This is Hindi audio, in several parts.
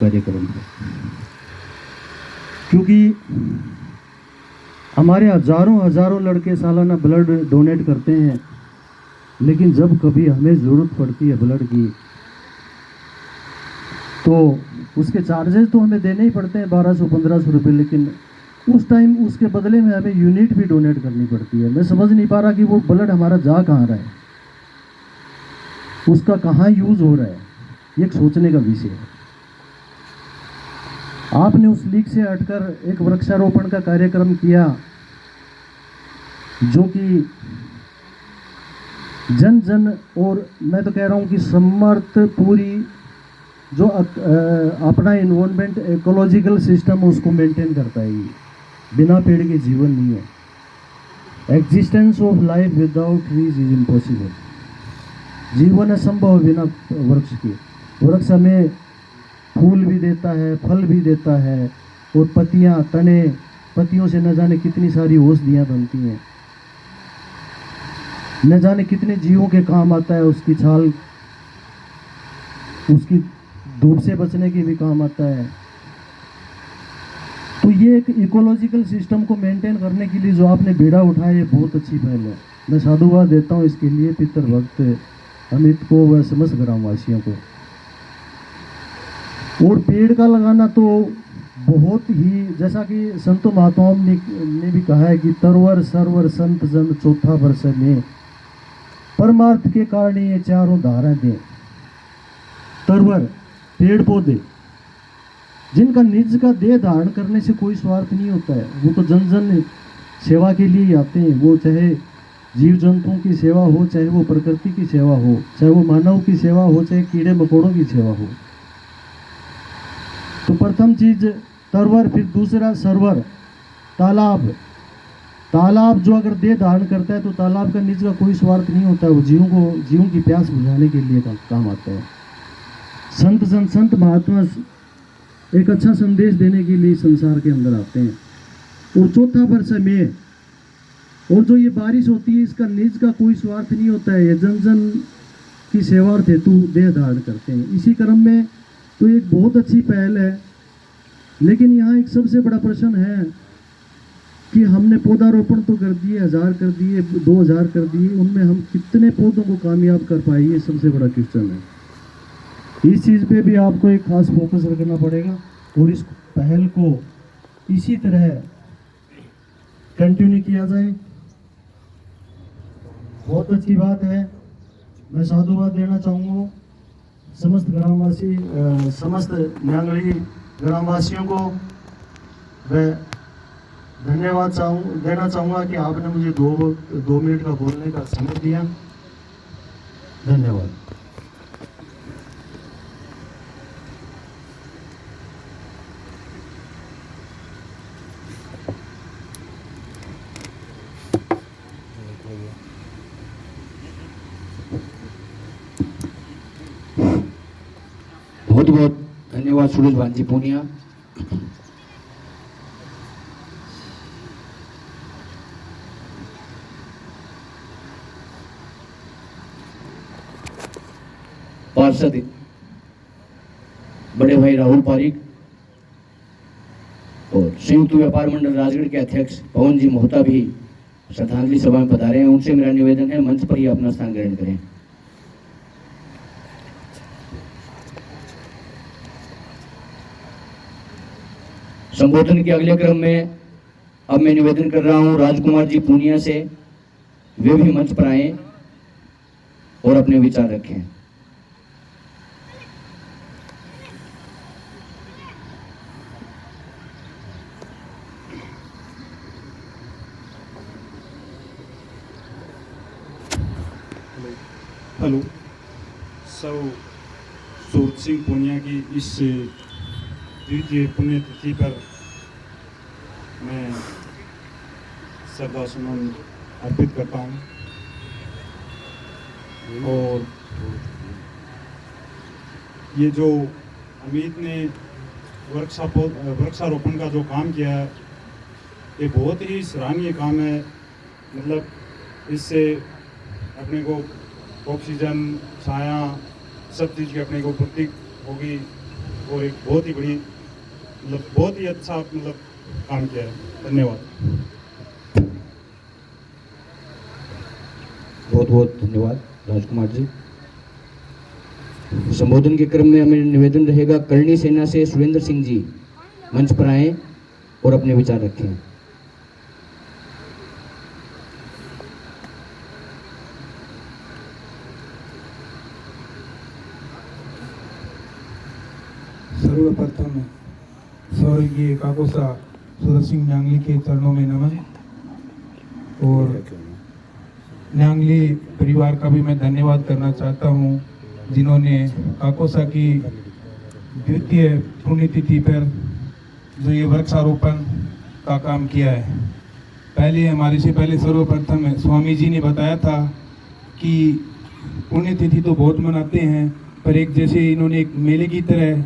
कार्यक्रम है, क्योंकि हमारे हजारों हजारों लड़के सालाना ब्लड डोनेट करते हैं, लेकिन जब कभी हमें ज़रूरत पड़ती है ब्लड की तो उसके चार्जेस तो हमें देने ही पड़ते हैं 1200-1500 रुपये, लेकिन उस टाइम उसके बदले में हमें यूनिट भी डोनेट करनी पड़ती है। मैं समझ नहीं पा रहा कि वो ब्लड हमारा जा कहाँ रहा है, उसका कहाँ यूज़ हो रहा है। ये एक सोचने का विषय है। आपने उस लीग से हटकर एक वृक्षारोपण का कार्यक्रम किया, जो कि जन जन, और मैं तो कह रहा हूँ कि समर्थ पूरी जो अपना इन्वायरमेंट इकोलॉजिकल सिस्टम उसको मेंटेन करता है। ये बिना पेड़ के जीवन नहीं है। Existence of life without trees is impossible. जीवन असंभव बिना वृक्ष के। वृक्ष हमें फूल भी देता है, फल भी देता है, और पत्तियाँ, तने, पत्तियों से न जाने कितनी सारी औषधियाँ बनती हैं, न जाने कितने जीवों के काम आता है। उसकी छाल उसकी धूप से बचने की भी काम आता है। तो ये एक इकोलॉजिकल सिस्टम को मेंटेन करने के लिए जो आपने बेड़ा उठाया, ये बहुत अच्छी पहल है। मैं साधुवाद देता हूँ इसके लिए पितर भक्त अमित को व समस्त ग्रामवासियों को। और पेड़ का लगाना तो बहुत ही, जैसा कि संतों महात्माओं ने भी कहा है कि तरवर सरवर संत जन चौथा वर्ष में परमार्थ के कारण ये चारों धारा दें। तरवर पेड़ पौधे जिनका निज का देह धारण करने से कोई स्वार्थ नहीं होता है, वो तो जन जन सेवा के लिए ही आते हैं। वो चाहे जीव जंतुओं की सेवा हो, चाहे वो प्रकृति की सेवा हो, चाहे वो मानव की सेवा हो, चाहे कीड़े मकोड़ों की सेवा हो। तो प्रथम चीज तरवर, फिर दूसरा सरवर, तालाब। तालाब जो अगर देह धारण करता है तो तालाब का निज का कोई स्वार्थ नहीं होता है, वो जीवों की प्यास बुझाने के लिए काम आता है। संत महात्मा एक अच्छा संदेश देने के लिए संसार के अंदर आते हैं। और चौथा वर्ष में, और जो ये बारिश होती है, इसका निज का कोई स्वार्थ नहीं होता है, ये जन जन की सेवार्थ हेतु देह धारण करते हैं। इसी क्रम में तो एक बहुत अच्छी पहल है, लेकिन यहाँ एक सबसे बड़ा प्रश्न है कि हमने पौधारोपण तो कर दिए, 1000 कर दिए, 2000 कर दिए, उनमें हम कितने पौधों को कामयाब कर पाए, ये सबसे बड़ा क्वेश्चन है। इस चीज़ पे भी आपको एक खास फोकस रखना पड़ेगा, और इस पहल को इसी तरह कंटिन्यू किया जाए। बहुत अच्छी बात है। मैं साधुवाद देना चाहूँगा समस्त ग्रामवासी, समस्त न्यांगली ग्रामवासियों को। मैं धन्यवाद देना चाहूँगा कि आपने मुझे दो मिनट का बोलने का समय दिया। धन्यवाद। बहुत बहुत धन्यवाद सूरज भांजी पूनिया। पार्षद बड़े भाई राहुल पारिक और संयुक्त व्यापार मंडल राजगढ़ के अध्यक्ष पवन जी मोहता भी श्रद्धांजलि सभा में पधारे हैं। उनसे मेरा निवेदन है मंच पर ही अपना स्थान ग्रहण करें। संबोधन के अगले क्रम में अब मैं निवेदन कर रहा हूं राजकुमार जी पूनिया से, वे भी मंच पर आए और अपने विचार रखें। हेलो सब, सूरज सिंह पूनिया की इस द्वितीय पुण्यतिथि पर मैं श्रद्धा सुमन अर्पित करता हूँ। और ये जो अमित ने वृक्षारोपण का जो काम किया है, ये बहुत ही सराहनीय काम है। मतलब इससे अपने को ऑक्सीजन, छाया, सब चीज़ की अपने को पूर्ति होगी। और एक बहुत ही बड़ी मतलब बहुत ही अच्छा मतलब काम किया है। धन्यवाद। बहुत बहुत धन्यवाद राजकुमार जी। संबोधन के क्रम में हमें निवेदन रहेगा करणी सेना से सुरेंद्र सिंह जी मंच पर आए और अपने विचार रखें। सर्वप्रथम स्वर्गीय काकोसा सूरज सिंह न्यांगली के चरणों में नमन, और न्यांगली परिवार का भी मैं धन्यवाद करना चाहता हूं, जिन्होंने काकोसा की द्वितीय पुण्यतिथि पर जो ये वृक्षारोपण का काम किया है। हमारे से पहले सर्वप्रथम स्वामी जी ने बताया था कि पुण्यतिथि तो बहुत मनाते हैं, पर एक जैसे इन्होंने एक मेले की तरह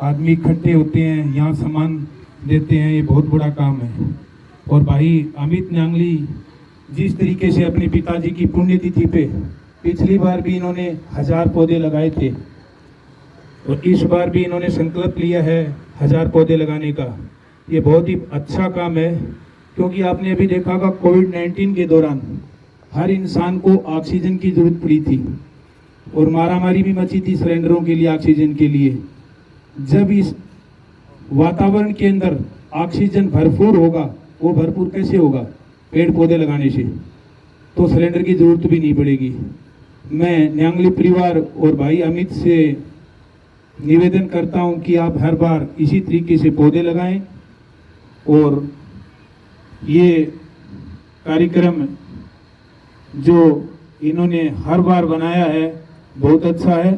आदमी इकट्ठे होते हैं, यहाँ सामान देते हैं, ये बहुत बड़ा काम है। और भाई अमित न्यांगली जिस तरीके से अपने पिताजी की पुण्यतिथि पे पिछली बार भी इन्होंने 1000 पौधे लगाए थे, और इस बार भी इन्होंने संकल्प लिया है 1000 पौधे लगाने का। ये बहुत ही अच्छा काम है, क्योंकि आपने अभी देखा होगा कोविड-19 के दौरान हर इंसान को ऑक्सीजन की जरूरत पड़ी थी, और मारामारी भी मची थी सिलेंडरों के लिए, ऑक्सीजन के लिए। जब इस वातावरण के अंदर ऑक्सीजन भरपूर होगा, वो भरपूर कैसे होगा? पेड़ पौधे लगाने से, तो सिलेंडर की जरूरत भी नहीं पड़ेगी। मैं न्यांगली परिवार और भाई अमित से निवेदन करता हूं कि आप हर बार इसी तरीके से पौधे लगाएं, और ये कार्यक्रम जो इन्होंने हर बार बनाया है बहुत अच्छा है।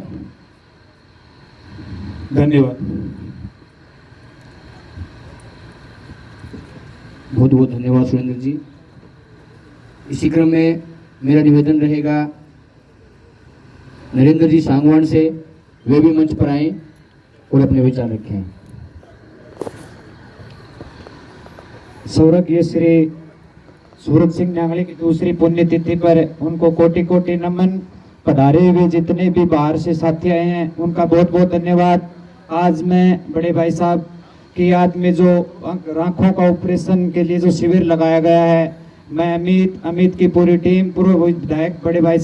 धन्यवाद। बहुत बहुत धन्यवाद सुरेंद्र जी। इसी क्रम में मेरा निवेदन रहेगा नरेंद्र जी सांगवान से, वे भी मंच पर आए और अपने विचार रखें। स्वर्गीय श्री सूरज सिंह न्यांगली की दूसरी पुण्यतिथि पर उनको कोटि कोटि नमन। पधारे हुए जितने भी बाहर से साथी आए हैं उनका बहुत बहुत धन्यवाद। आज मैं बड़े भाई साहब की याद में जो आंखों का ऑपरेशन के लिए जो शिविर लगाया गया है, मैं अमित की पूरी टीम, पूर्व विधायक बड़े भाई